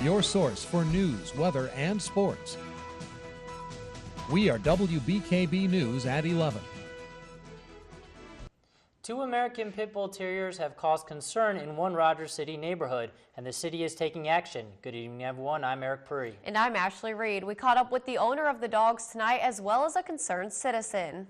your source for news, weather, and sports. We are WBKB News at 11. Two American Pit Bull Terriers have caused concern in one Rogers City neighborhood, and the city is taking action. Good evening, everyone. I'm Eric Puri. And I'm Ashley Reed. We caught up with the owner of the dogs tonight, as well as a concerned citizen.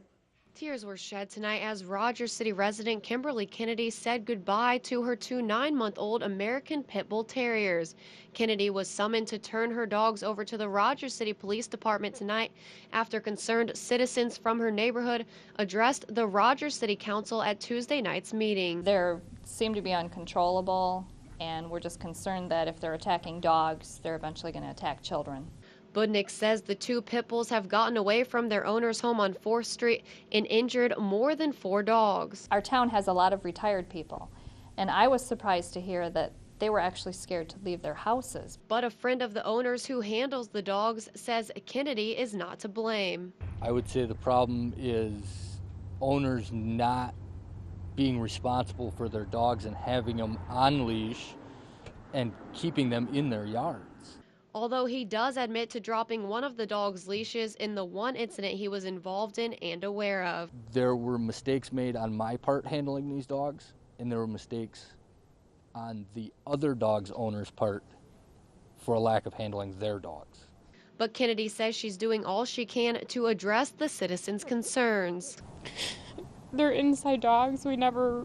Tears were shed tonight as Rogers City resident Kimberly Kennedy said goodbye to her two 9-month-old American Pit Bull Terriers. Kennedy was summoned to turn her dogs over to the Rogers City Police Department tonight after concerned citizens from her neighborhood addressed the Rogers City Council at Tuesday night's meeting. They seem to be uncontrollable, and we're just concerned that if they're attacking dogs, they're eventually going to attack children. Budnick says the two pit bulls have gotten away from their owner's home on 4th Street and injured more than 4 dogs. Our town has a lot of retired people, and I was surprised to hear that they were actually scared to leave their houses. But a friend of the owners who handles the dogs says Kennedy is not to blame. I would say the problem is owners not being responsible for their dogs and having them on leash and keeping them in their yards. Although he does admit to dropping one of the dog's leashes in the one incident he was involved in and aware of. There were mistakes made on my part handling these dogs, and there were mistakes on the other dog's owner's part for a lack of handling their dogs. But Kennedy says she's doing all she can to address the citizens' concerns. They're inside dogs. They never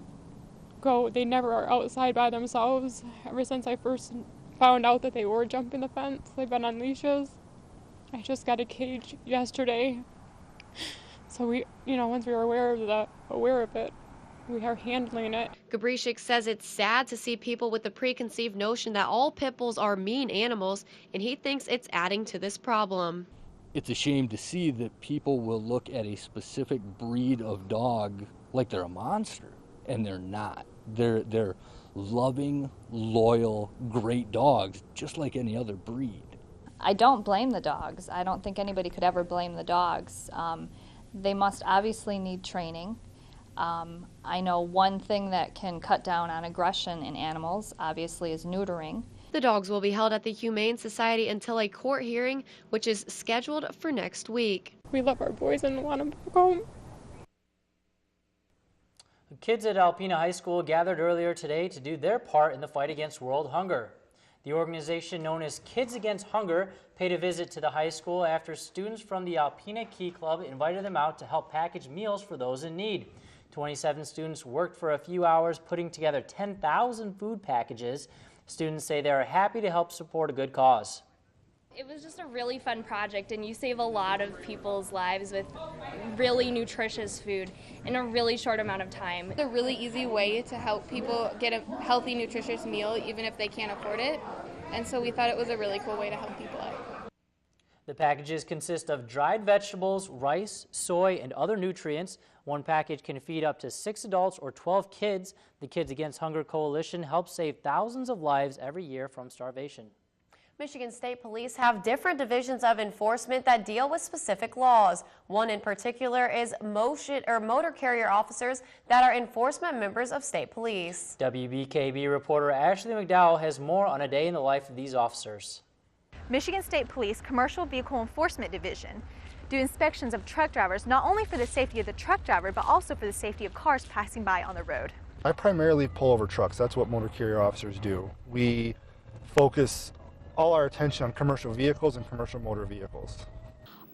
are outside by themselves. Ever since I first found out that they were jumping the fence, they've been on leashes. I just got a cage yesterday. So once we were aware of it, we are handling it. Gabrishik says it's sad to see people with the preconceived notion that all pit bulls are mean animals, and he thinks it's adding to this problem. It's a shame to see that people will look at a specific breed of dog like they're a monster, and they're not. They're loving, loyal, great dogs, just like any other breed. I don't blame the dogs. I don't think anybody could ever blame the dogs. They must obviously need training. I know one thing that can cut down on aggression in animals, obviously, is neutering. The dogs will be held at the Humane Society until a court hearing, which is scheduled for next week. We love our boys and want them back home. Kids at Alpena High School gathered earlier today to do their part in the fight against world hunger. The organization known as Kids Against Hunger paid a visit to the high school after students from the Alpena Key Club invited them out to help package meals for those in need. 27 students worked for a few hours putting together 10,000 food packages. Students say they are happy to help support a good cause. It was just a really fun project, and you save a lot of people's lives with really nutritious food in a really short amount of time. It's a really easy way to help people get a healthy, nutritious meal even if they can't afford it, and so we thought it was a really cool way to help people out. The packages consist of dried vegetables, rice, soy, and other nutrients. One package can feed up to 6 adults or 12 kids. The Kids Against Hunger Coalition helps save thousands of lives every year from starvation. Michigan State Police have different divisions of enforcement that deal with specific laws. One in particular is motor carrier officers that are enforcement members of state police. WBKB reporter Ashley McDowell has more on a day in the life of these officers. Michigan State Police Commercial Vehicle Enforcement Division do inspections of truck drivers not only for the safety of the truck driver but also for the safety of cars passing by on the road. I primarily pull over trucks. That's what motor carrier officers do. We focus all our attention on commercial vehicles and commercial motor vehicles.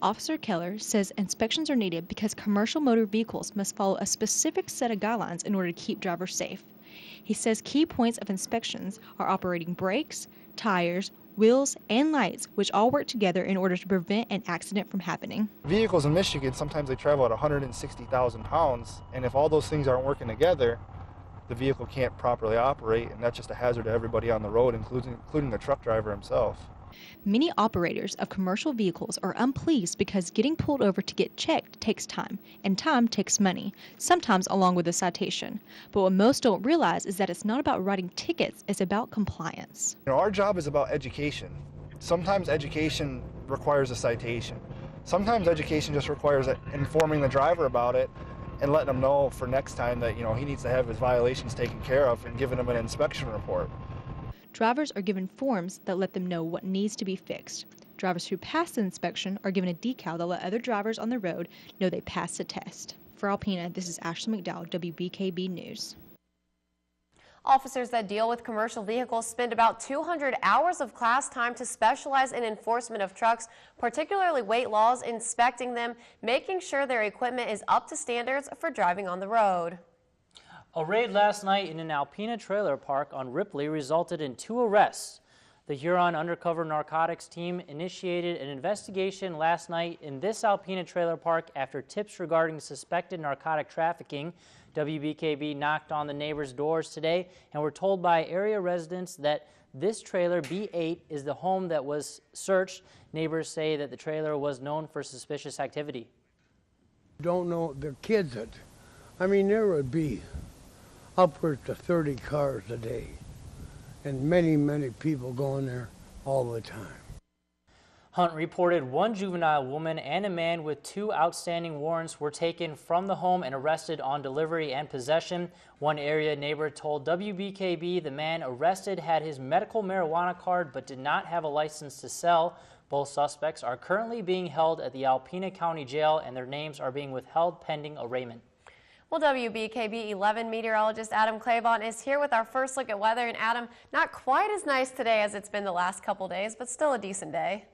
Officer Keller says inspections are needed because commercial motor vehicles must follow a specific set of guidelines in order to keep drivers safe. He says key points of inspections are operating brakes, tires, wheels, and lights, which all work together in order to prevent an accident from happening. Vehicles in Michigan, sometimes they travel at 160,000 pounds, and if all those things aren't working together, the vehicle can't properly operate, and that's just a hazard to everybody on the road, including the truck driver himself. Many operators of commercial vehicles are unpleased because getting pulled over to get checked takes time, and time takes money, sometimes along with a citation. But what most don't realize is that it's not about writing tickets, it's about compliance. Our job is about education. Sometimes education requires a citation. Sometimes education just requires informing the driver about it and letting them know for next time that he needs to have his violations taken care of and giving him an inspection report. Drivers are given forms that let them know what needs to be fixed. Drivers who pass the inspection are given a decal that let other drivers on the road know they passed the test. For Alpena, this is Ashley McDowell, WBKB News. Officers that deal with commercial vehicles spend about 200 hours of class time to specialize in enforcement of trucks, particularly weight laws, inspecting them, making sure their equipment is up to standards for driving on the road. A raid last night in an Alpena trailer park on Ripley resulted in 2 arrests. The Huron Undercover Narcotics Team initiated an investigation last night in this Alpena trailer park after tips regarding suspected narcotic trafficking. WBKB knocked on the neighbors' doors today and were told by area residents that this trailer, B8, is the home that was searched. Neighbors say that the trailer was known for suspicious activity. Don't know the kids. I mean, there would be upwards to 30 cars a day. And many people going there all the time. Hunt reported 1 juvenile woman and a man with 2 outstanding warrants were taken from the home and arrested on delivery and possession. One area neighbor told WBKB the man arrested had his medical marijuana card but did not have a license to sell. Both suspects are currently being held at the Alpena County Jail and their names are being withheld pending arraignment. Well, WBKB 11 meteorologist Adam Clavon is here with our first look at weather. And Adam, not quite as nice today as it's been the last couple days, but still a decent day.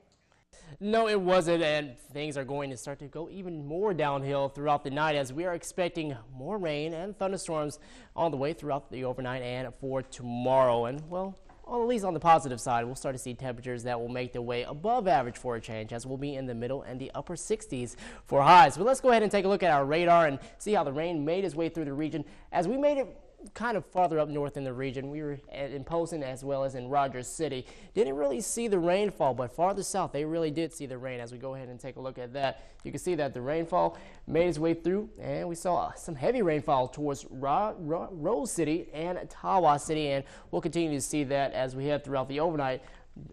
No, it wasn't, and things are going to start to go even more downhill throughout the night as we are expecting more rain and thunderstorms all the way throughout the overnight and for tomorrow. And, well, at least on the positive side, we'll start to see temperatures that will make their way above average for a change, as we'll be in the middle and the upper 60s for highs. But let's go ahead and take a look at our radar and see how the rain made its way through the region. As we made it kind of farther up north in the region, we were in Poston as well as in Rogers City. Didn't really see the rainfall, but farther south they really did see the rain. As we go ahead and take a look at that, you can see that the rainfall made its way through, and we saw some heavy rainfall towards Rose City and Tawa City, and we'll continue to see that as we head throughout the overnight.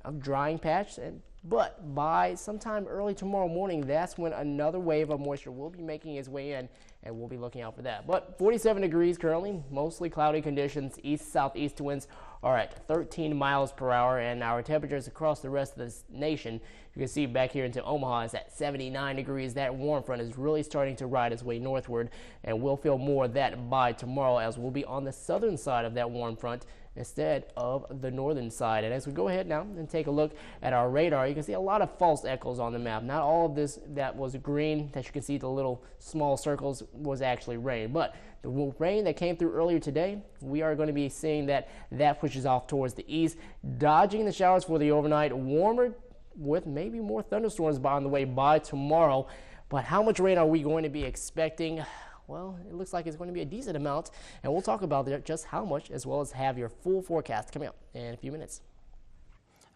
A drying patch, but by sometime early tomorrow morning, that's when another wave of moisture will be making its way in, and we'll be looking out for that. But 47 degrees currently, mostly cloudy conditions. East-southeast winds are at 13 miles per hour, and our temperatures across the rest of the nation, you can see back here into Omaha, is at 79 degrees. That warm front is really starting to ride its way northward, and we'll feel more of that by tomorrow as we'll be on the southern side of that warm front instead of the northern side. And as we go ahead now and take a look at our radar, you can see a lot of false echoes on the map. Not all of this that was green, that you can see the little small circles, was actually rain. But the rain that came through earlier today, we are going to be seeing that pushes off towards the east, dodging the showers for the overnight, warmer with maybe more thunderstorms on the way by tomorrow. But how much rain are we going to be expecting? Well, it looks like it's going to be a decent amount, and we'll talk about just how much, as well as have your full forecast coming up in a few minutes.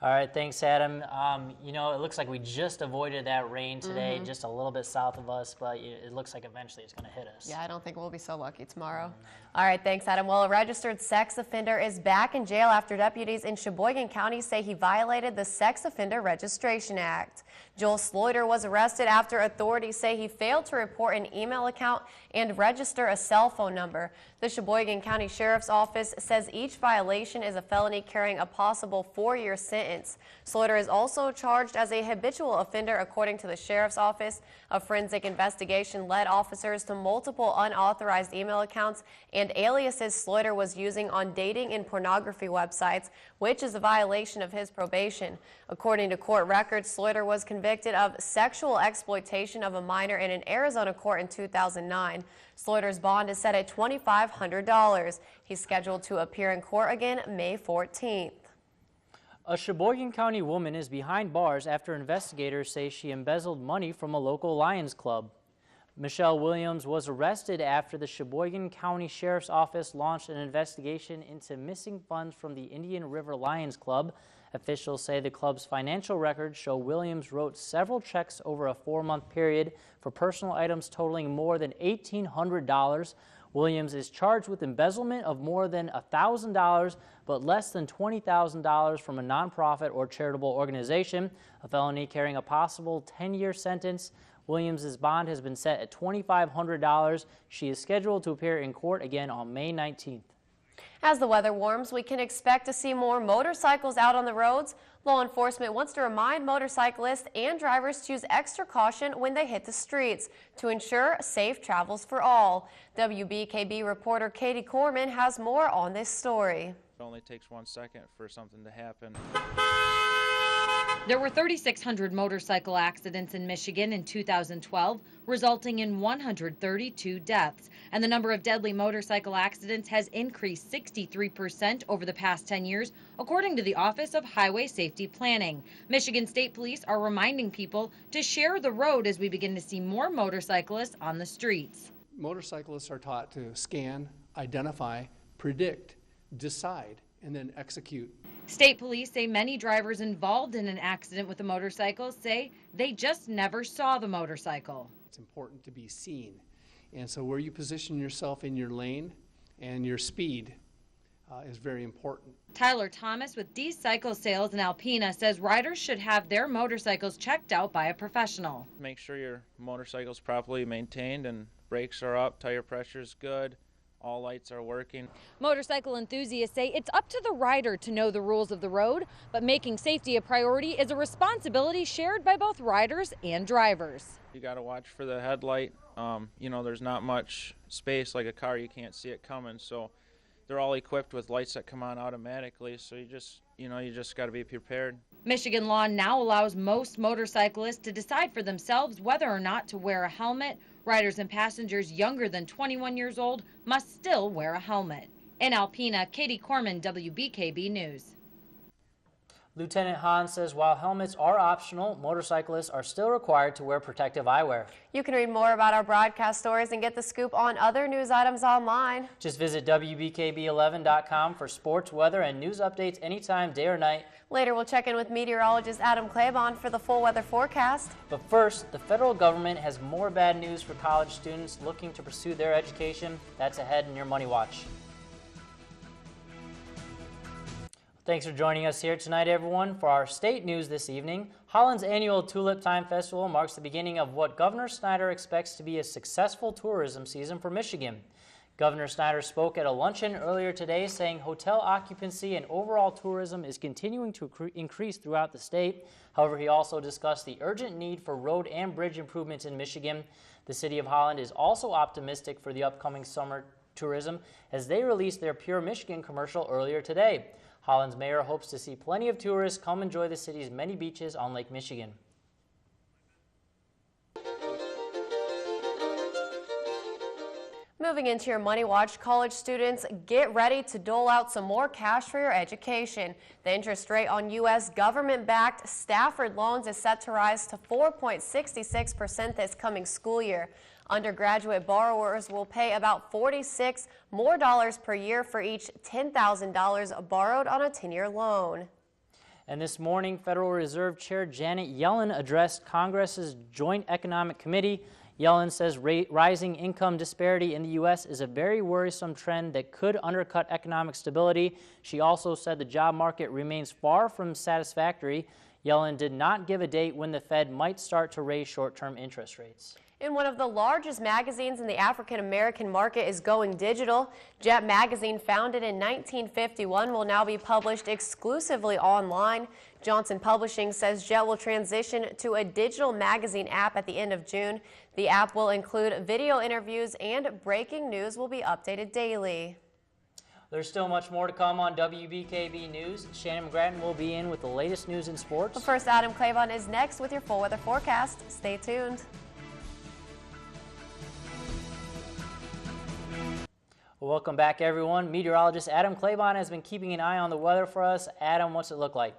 All right, thanks, Adam. You know, it looks like we just avoided that rain today, just a little bit south of us, but it looks like eventually it's going to hit us. Yeah, I don't think we'll be so lucky tomorrow. All right, thanks, Adam. Well, a registered sex offender is back in jail after deputies in Sheboygan County say he violated the Sex Offender Registration Act. Joel Sloiter was arrested after authorities say he failed to report an email account and register a cell phone number. The Sheboygan County Sheriff's Office says each violation is a felony carrying a possible 4-year sentence. Sloiter is also charged as a habitual offender, according to the Sheriff's Office. A forensic investigation led officers to multiple unauthorized email accounts and aliases Sloiter was using on dating and pornography websites, which is a violation of his probation. According to court records, Sloiter was convicted of sexual exploitation of a minor in an Arizona court in 2009. Sloiter's bond is set at $2,500. He's scheduled to appear in court again May 14th. A Sheboygan County woman is behind bars after investigators say she embezzled money from a local Lions club. Michelle Williams was arrested after the Sheboygan County Sheriff's Office launched an investigation into missing funds from the Indian River Lions Club. Officials say the club's financial records show Williams wrote several checks over a 4-month period for personal items totaling more than $1,800. Williams is charged with embezzlement of more than $1,000, but less than $20,000 from a nonprofit or charitable organization, a felony carrying a possible 10-year sentence. Williams' bond has been set at $2,500. She is scheduled to appear in court again on May 19th. As the weather warms, we can expect to see more motorcycles out on the roads. Law enforcement wants to remind motorcyclists and drivers to use extra caution when they hit the streets to ensure safe travels for all. WBKB reporter Katie Corman has more on this story. It only takes 1 second for something to happen. There were 3,600 motorcycle accidents in Michigan in 2012, resulting in 132 deaths. And the number of deadly motorcycle accidents has increased 63% over the past 10 years, according to the Office of Highway Safety Planning. Michigan State Police are reminding people to share the road as we begin to see more motorcyclists on the streets. Motorcyclists are taught to scan, identify, predict, decide, and then execute. State police say many drivers involved in an accident with a motorcycle say they just never saw the motorcycle. It's important to be seen. And so where you position yourself in your lane and your speed is very important. Tyler Thomas with D Cycle Sales in Alpena says riders should have their motorcycles checked out by a professional. Make sure your motorcycle's properly maintained and brakes are up, tire pressure is good. All lights are working. Motorcycle enthusiasts say it's up to the rider to know the rules of the road, but making safety a priority is a responsibility shared by both riders and drivers. You got to watch for the headlight. You know, there's not much space like a car. You can't see it coming. So they're all equipped with lights that come on automatically. So you just got to be prepared. Michigan law now allows most motorcyclists to decide for themselves whether or not to wear a helmet. Riders and passengers younger than 21 years old must still wear a helmet. In Alpena, Katie Corman, WBKB News. Lieutenant Hahn says while helmets are optional, motorcyclists are still required to wear protective eyewear. You can read more about our broadcast stories and get the scoop on other news items online. Just visit WBKB11.com for sports, weather, and news updates anytime, day or night. Later, we'll check in with meteorologist Adam Claybon for the full weather forecast. But first, the federal government has more bad news for college students looking to pursue their education. That's ahead in your Money Watch. Thanks for joining us here tonight, everyone. For our state news this evening, Holland's annual Tulip Time Festival marks the beginning of what Governor Snyder expects to be a successful tourism season for Michigan. Governor Snyder spoke at a luncheon earlier today saying hotel occupancy and overall tourism is continuing to increase throughout the state. However, he also discussed the urgent need for road and bridge improvements in Michigan. The city of Holland is also optimistic for the upcoming summer tourism as they released their Pure Michigan commercial earlier today. Holland's mayor hopes to see plenty of tourists come enjoy the city's many beaches on Lake Michigan. Moving into your Money Watch, college students, get ready to dole out some more cash for your education. The interest rate on U.S. government-backed Stafford loans is set to rise to 4.66% this coming school year. Undergraduate borrowers will pay about $46 more per year for each $10,000 borrowed on a 10-year loan. And this morning, Federal Reserve Chair Janet Yellen addressed Congress's Joint Economic Committee. Yellen says rising income disparity in the U.S. is a very worrisome trend that could undercut economic stability. She also said the job market remains far from satisfactory. Yellen did not give a date when the Fed might start to raise short-term interest rates. And one of the largest magazines in the African-American market is going digital. Jet magazine, founded in 1951, will now be published exclusively online. Johnson Publishing says Jet will transition to a digital magazine app at the end of June. The app will include video interviews and breaking news will be updated daily. There's still much more to come on WBKB News. Shannon McGrattan will be in with the latest news in sports. But first, Adam Claybon is next with your full weather forecast. Stay tuned. Welcome back, everyone. Meteorologist Adam Claybon has been keeping an eye on the weather for us. Adam, what's it look like?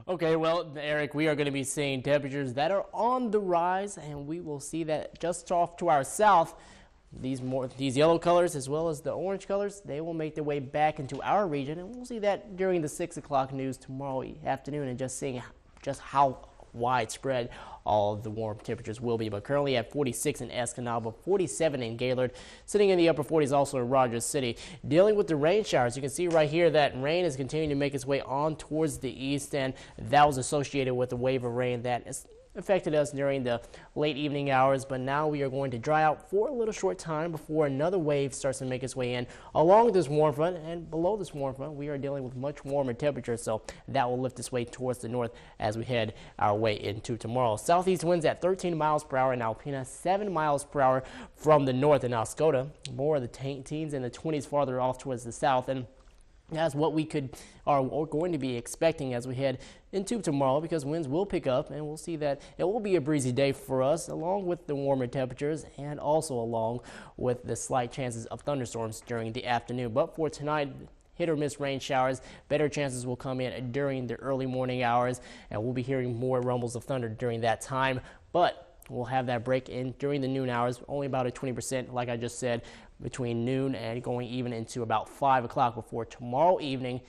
Okay, well, Eric, we are going to be seeing temperatures that are on the rise, and we will see that just off to our south. These yellow colors as well as the orange colors, they will make their way back into our region, and we'll see that during the 6 o'clock news tomorrow afternoon, and just seeing just how widespread all of the warm temperatures will be. But currently at 46 in Escanaba, 47 in Gaylord, sitting in the upper 40s also in Rogers City. Dealing with the rain showers, you can see right here that rain is continuing to make its way on towards the east, and that was associated with a wave of rain that is affected us during the late evening hours, but now we are going to dry out for a little short time before another wave starts to make its way in along this warm front, and below this warm front we are dealing with much warmer temperatures, so that will lift its way towards the north as we head our way into tomorrow. Southeast winds at 13 miles per hour in Alpena, 7 miles per hour from the north in Oscoda, more of the teens in the 20s farther off towards the south, and that's what we are going to be expecting as we head into tomorrow, because winds will pick up and we'll see that it will be a breezy day for us, along with the warmer temperatures and also along with the slight chances of thunderstorms during the afternoon. But for tonight, hit or miss rain showers. Better chances will come in during the early morning hours, and we'll be hearing more rumbles of thunder during that time. But we'll have that break in during the noon hours, only about a 20%, like I just said, between noon and going even into about 5 o'clock before tomorrow evening.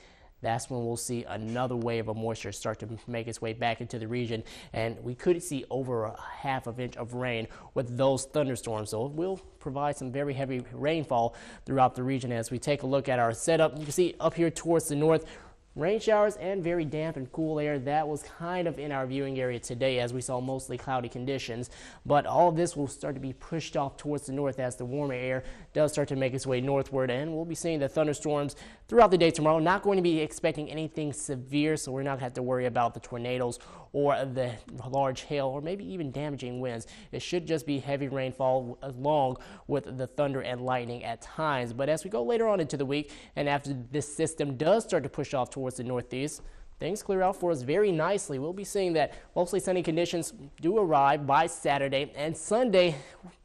That's when we'll see another wave of moisture start to make its way back into the region, and we could see over a half of inch of rain with those thunderstorms. So it will provide some very heavy rainfall throughout the region. As we take a look at our setup, you can see up here towards the north, rain showers and very damp and cool air. That was kind of in our viewing area today, as we saw mostly cloudy conditions. But all of this will start to be pushed off towards the north as the warmer air does start to make its way northward. And we'll be seeing the thunderstorms throughout the day tomorrow. Not going to be expecting anything severe, so we're not going to have to worry about the tornadoes or the large hail or maybe even damaging winds. It should just be heavy rainfall along with the thunder and lightning at times. But as we go later on into the week, and after this system does start to push off towards the northeast, things clear out for us very nicely. We'll be seeing that mostly sunny conditions do arrive by Saturday and Sunday.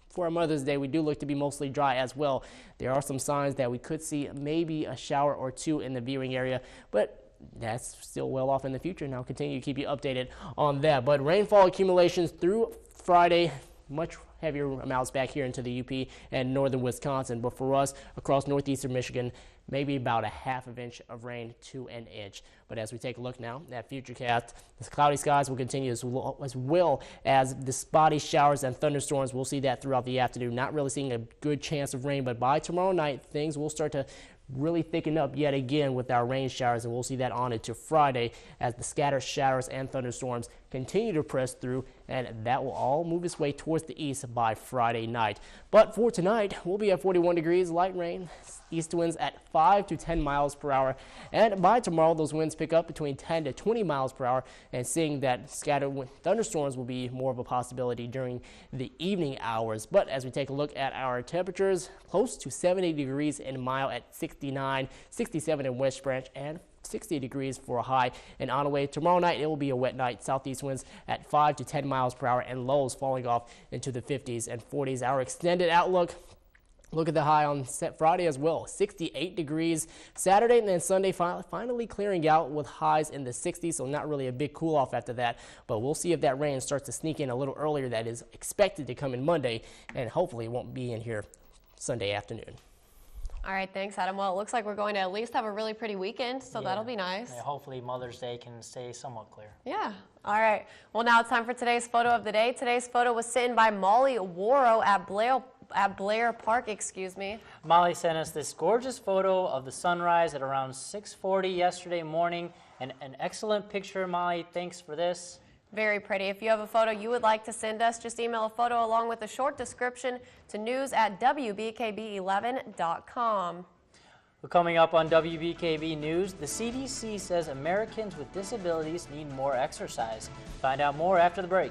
For our Mother's Day, we do look to be mostly dry as well. There are some signs that we could see maybe a shower or two in the viewing area, but that's still well off in the future, and I'll continue to keep you updated on that. But rainfall accumulations through Friday, much heavier amounts back here into the UP and northern Wisconsin. But for us across northeastern Michigan, maybe about a half of inch of rain to an inch. But as we take a look now at Futurecast, the cloudy skies will continue as well as the spotty showers and thunderstorms. We'll see that throughout the afternoon. Not really seeing a good chance of rain, but by tomorrow night, things will start to really thicken up yet again with our rain showers, and we'll see that on into Friday as the scattered showers and thunderstorms continue to press through, and that will all move its way towards the east by Friday night. But for tonight, we'll be at 41 degrees, light rain, east winds at 5 to 10 miles per hour, and by tomorrow those winds pick up between 10 to 20 miles per hour, and seeing that scattered thunderstorms will be more of a possibility during the evening hours. But as we take a look at our temperatures, close to 70 degrees in Mile at 69, 67 in West Branch, and 60 degrees for a high in Onaway. Tomorrow night, it will be a wet night. Southeast winds at 5 to 10 miles per hour and lows falling off into the 50s and 40s. Our extended outlook, look at the high on Friday as well, 68 degrees Saturday, and then Sunday finally clearing out with highs in the 60s, so not really a big cool off after that. But we'll see if that rain starts to sneak in a little earlier. That is expected to come in Monday, and hopefully it won't be in here Sunday afternoon. All right, thanks, Adam. Well, it looks like we're going to at least have a really pretty weekend, so that'll be nice. Yeah, hopefully Mother's Day can stay somewhat clear. Yeah. All right. Well, now it's time for today's photo of the day. Today's photo was sent by Molly Warrow at Blair Park, excuse me. Molly sent us this gorgeous photo of the sunrise at around 6:40 yesterday morning. And an excellent picture, Molly. Thanks for this. Very pretty. If you have a photo you would like to send us, just email a photo along with a short description to news@wbkb11.com. Well, coming up on WBKB News, the CDC says Americans with disabilities need more exercise. Find out more after the break.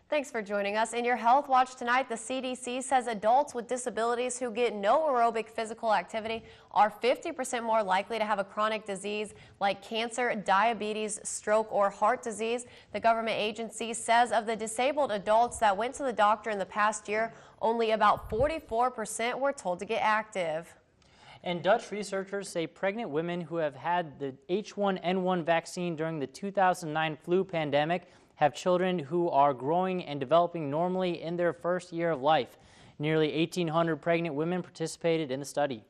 Thanks for joining us. In your Health Watch tonight, the CDC says adults with disabilities who get no aerobic physical activity are 50% more likely to have a chronic disease like cancer, diabetes, stroke, or heart disease. The government agency says of the disabled adults that went to the doctor in the past year, only about 44% were told to get active. And Dutch researchers say pregnant women who have had the H1N1 vaccine during the 2009 flu pandemic have children who are growing and developing normally in their first year of life. Nearly 1,800 pregnant women participated in the study.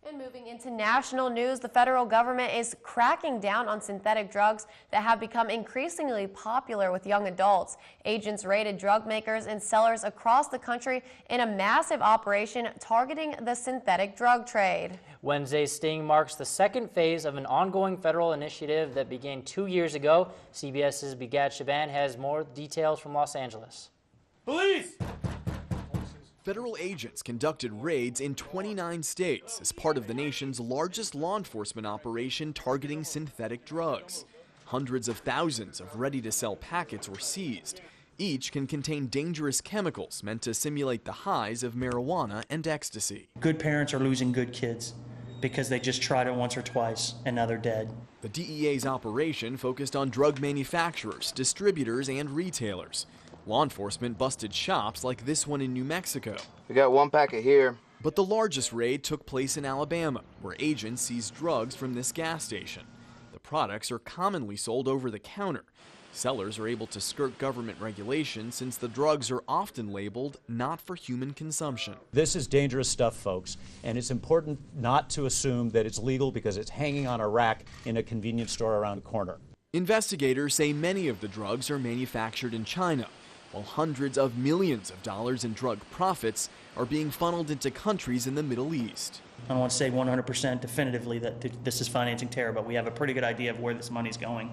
And moving into national news, the federal government is cracking down on synthetic drugs that have become increasingly popular with young adults. Agents raided drug makers and sellers across the country in a massive operation targeting the synthetic drug trade. Wednesday's sting marks the second phase of an ongoing federal initiative that began 2 years ago. CBS's Bigat Shaban has more details from Los Angeles. Police! Federal agents conducted raids in 29 states as part of the nation's largest law enforcement operation targeting synthetic drugs. Hundreds of thousands of ready-to-sell packets were seized. Each can contain dangerous chemicals meant to simulate the highs of marijuana and ecstasy. Good parents are losing good kids because they just tried it once or twice and now they're dead. The DEA's operation focused on drug manufacturers, distributors, and retailers. Law enforcement busted shops like this one in New Mexico. We got one packet here. But the largest raid took place in Alabama, where agents seized drugs from this gas station. The products are commonly sold over the counter. Sellers are able to skirt government regulations since the drugs are often labeled not for human consumption. This is dangerous stuff, folks, and it's important not to assume that it's legal because it's hanging on a rack in a convenience store around the corner. Investigators say many of the drugs are manufactured in China, while hundreds of millions of dollars in drug profits are being funneled into countries in the Middle East. I don't want to say 100% definitively that this is financing terror, but we have a pretty good idea of where this money's going.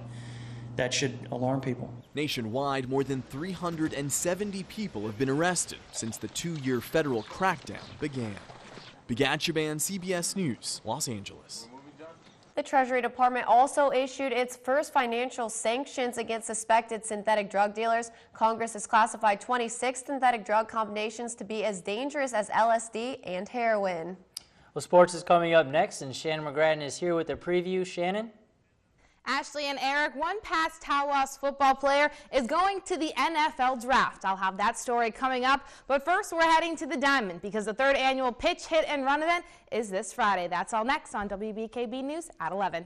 That should alarm people. Nationwide, more than 370 people have been arrested since the 2-year federal crackdown began. Bigat Shaban, CBS News, Los Angeles. The Treasury Department also issued its first financial sanctions against suspected synthetic drug dealers. Congress has classified 26 synthetic drug combinations to be as dangerous as LSD and heroin. Well, sports is coming up next, and Shannon McGrattan is here with a preview. Shannon? Ashley and Eric, one past Tawas football player is going to the NFL draft. I'll have that story coming up, but first we're heading to the Diamond because the 3rd annual pitch, hit, and run event is this Friday. That's all next on WBKB News at 11.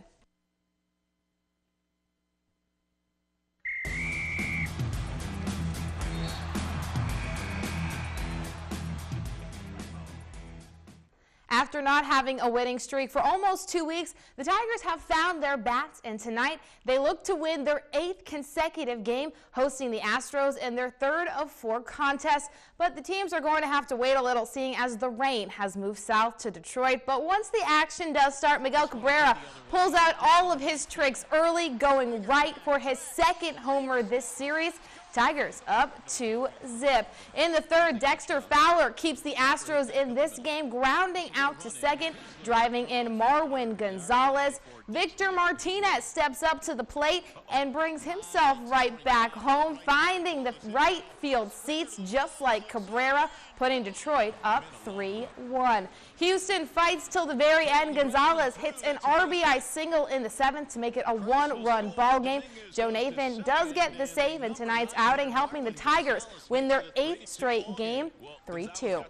After not having a winning streak for almost 2 weeks, the Tigers have found their bats, and tonight they look to win their 8th consecutive game, hosting the Astros in their 3rd of 4 contests. But the teams are going to have to wait a little, seeing as the rain has moved south to Detroit. But once the action does start, Miguel Cabrera pulls out all of his tricks early, going right for his 2nd homer this series. Tigers up 2-0. In the 3rd, Dexter Fowler keeps the Astros in this game, grounding out to 2nd, driving in Marwin Gonzalez. Victor Martinez steps up to the plate and brings himself right back home, finding the right field seats just like Cabrera, putting Detroit up 3-1. Houston fights till the very end. Gonzalez hits an RBI single in the 7th to make it a 1-run ball game. Joe Nathan does get the save in tonight's outing, helping the Tigers win their 8th straight game, 3-2.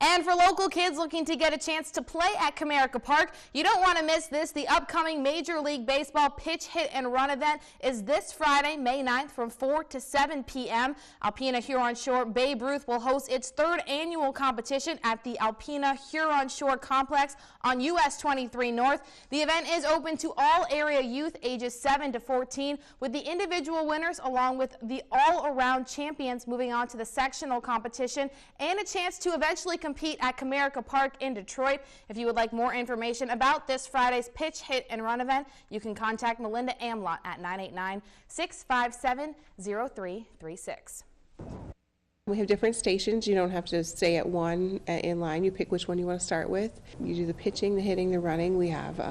And for local kids looking to get a chance to play at Comerica Park, you don't want to miss this. The upcoming Major League Baseball pitch, hit, and run event is this Friday, May 9th from 4 to 7 p.m. Alpena Huron Shore Babe Ruth will host its 3rd annual competition at the Alpena Huron Shore Complex on US 23 North. The event is open to all area youth ages 7 to 14, with the individual winners along with the all-around champions moving on to the sectional competition and a chance to eventually compete at Comerica Park in Detroit. If you would like more information about this Friday's pitch, hit, and run event, you can contact Melinda Amlott at 989-657-0336. We have different stations. You don't have to stay at one in line. You pick which one you want to start with. You do the pitching, the hitting, the running. We have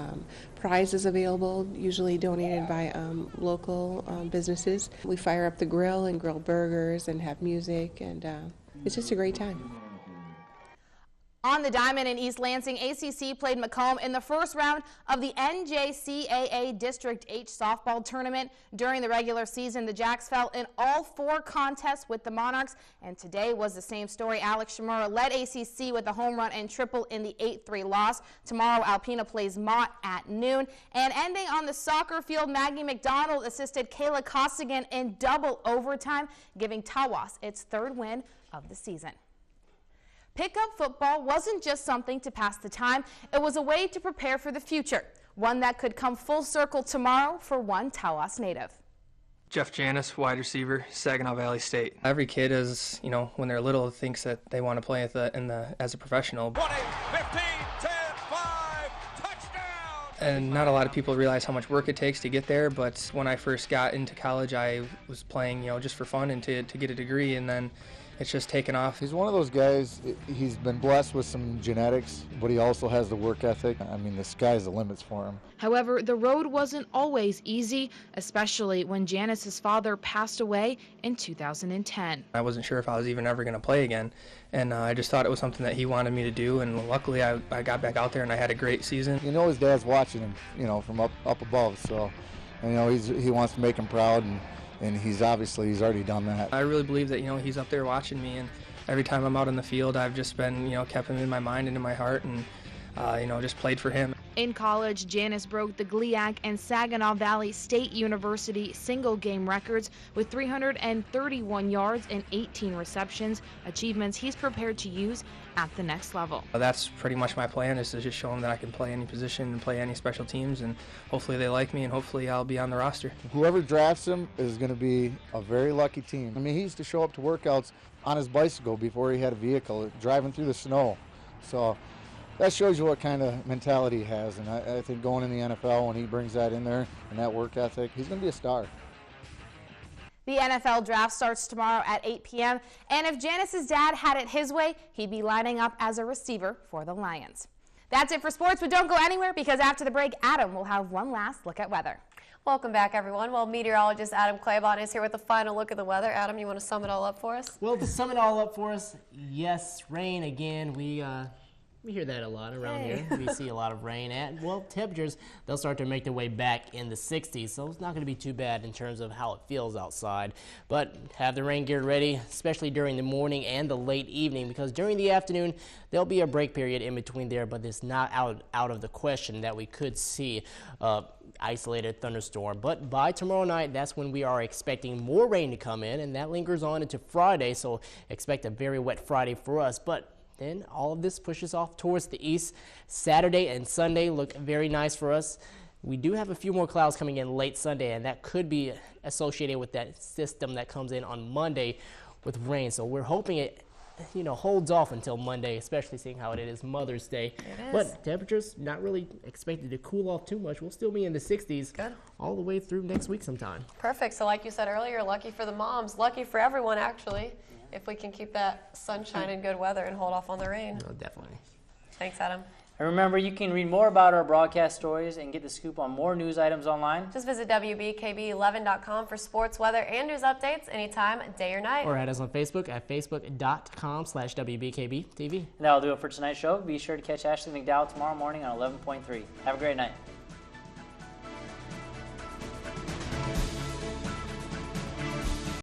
prizes available, usually donated by local businesses. We fire up the grill and grill burgers and have music, and it's just a great time. On the Diamond in East Lansing, ACC played Macomb in the 1st round of the NJCAA District H softball tournament. During the regular season, the Jacks fell in all 4 contests with the Monarchs, and today was the same story. Alex Shimura led ACC with a home run and triple in the 8-3 loss. Tomorrow, Alpena plays Mott at noon. And ending on the soccer field, Maggie McDonald assisted Kayla Costigan in double overtime, giving Tawas its 3rd win of the season. Pickup football wasn't just something to pass the time, it was a way to prepare for the future, one that could come full circle tomorrow for one Tawas native. Jeff Janis, wide receiver, Saginaw Valley State. Every kid is, when they're little, thinks that they want to play as a professional. 20, 15, 10, 5, touchdown! And not a lot of people realize how much work it takes to get there, but when I first got into college, I was playing, just for fun and to get a degree, and then it's just taken off. He's one of those guys, he's been blessed with some genetics, but he also has the work ethic. I mean, the sky's the limits for him. However, the road wasn't always easy, especially when Janice's father passed away in 2010. I wasn't sure if I was even ever going to play again, and I just thought it was something that he wanted me to do, and luckily I got back out there and I had a great season. His dad's watching him, from up above, so, he wants to make him proud, and he's already done that. I really believe that, he's up there watching me, and every time I'm out on the field, I've just been, kept him in my mind and in my heart, and, just played for him. In college, Janice broke the GLIAC and Saginaw Valley State University single-game records with 331 yards and 18 receptions, achievements he's prepared to use at the next level. That's pretty much my plan, is to just show them that I can play any position and play any special teams, and hopefully they like me, and hopefully I'll be on the roster. Whoever drafts him is going to be a very lucky team. I mean, he used to show up to workouts on his bicycle before he had a vehicle, driving through the snow. So that shows you what kind of mentality he has, and I think going in the NFL, when he brings that in there and that work ethic, he's going to be a star. The NFL draft starts tomorrow at 8 p.m., and if Janice's dad had it his way, he'd be lining up as a receiver for the Lions. That's it for sports, but don't go anywhere, because after the break, Adam will have one last look at weather. Welcome back, everyone. Well, meteorologist Adam Claybon is here with a final look at the weather. Adam, you want to sum it all up for us? Well, to sum it all up for us, yes, rain again. We hear that a lot around here. We see a lot of rain. And, well, temperatures, they'll start to make their way back in the 60s, so it's not going to be too bad in terms of how it feels outside. But have the rain gear ready, especially during the morning and the late evening, because during the afternoon, there'll be a break period in between there, but it's not out of the question that we could see isolated thunderstorm. But by tomorrow night, that's when we are expecting more rain to come in, and that lingers on into Friday, so expect a very wet Friday for us. But then all of this pushes off towards the east. Saturday and Sunday look very nice for us. We do have a few more clouds coming in late Sunday, and that could be associated with that system that comes in on Monday with rain. So we're hoping it holds off until Monday, especially seeing how it is Mother's Day. But temperatures not really expected to cool off too much. We'll still be in the 60s all the way through next week sometime. Perfect. So like you said earlier, lucky for the moms, lucky for everyone actually, if we can keep that sunshine and good weather and hold off on the rain. No, definitely. Thanks, Adam. And remember, you can read more about our broadcast stories and get the scoop on more news items online. Just visit WBKB11.com for sports, weather, and news updates anytime, day or night. Or add us on Facebook at facebook.com/WBKB TV. And that'll do it for tonight's show. Be sure to catch Ashley McDowell tomorrow morning on 11.3. Have a great night.